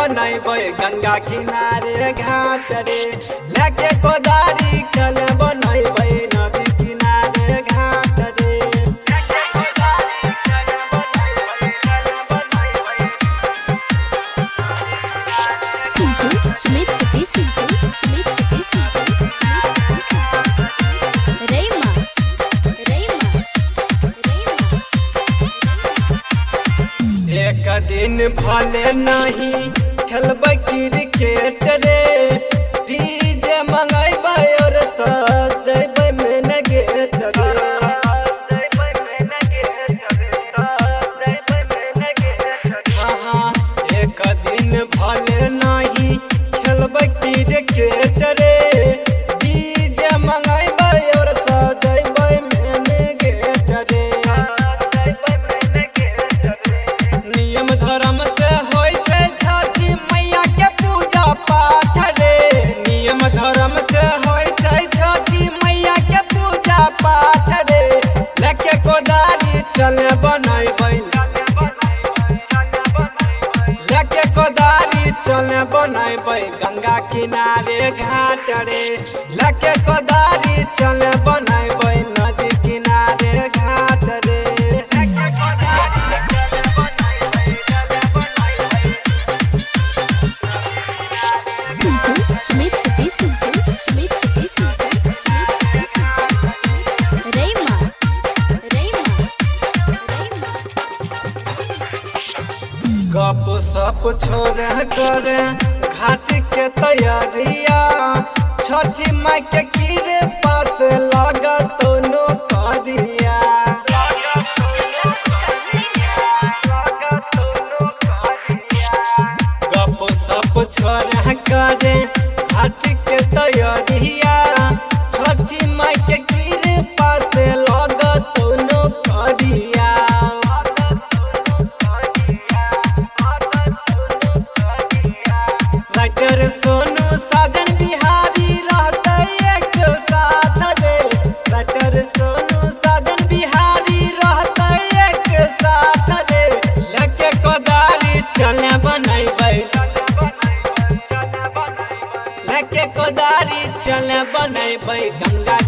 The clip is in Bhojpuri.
बनैबै गंगा किनारे घाट रे लेके कोदारी चल बनैबै नदी किनारे घाट रे सुमित सतीश एक दिन भले नहीं खेलबै क्रिकेट रे डीजे मंगैबै और सजैबै मेन गेट रे एक दिन भले नहीं खेलबै क्रिकेट रे डीजे मंगैबै और सजैबै मेन गेट रे नियम धर्म से होय छै छठी मैया के पूजा पाठ रे नियम धर्म से होय छै छठी मैया के पूजा पाठ रे लेके कोदारी चले बनैबै लेके कोदारी चले बनैबै गंगा किनारे घाट रे लेके कोदारी चले बनैबै नदी किनारे घाट रे सुमित सतीश गप सप छोड़ कर घाट के तैयारिया छठी माई के कृपा से लागत नो करिया गप सप छोड़ कर घाट के तैयारिया छठी माई के कृपा से लागत नो करिया राइटर सोनू साजन बिहारी रहते एक साथ रे राइटर सोनू साजन बिहारी रहते एक साथ रे लेके कोदारी चले बनैबै लेके कोदारी चले बनैबै गंगा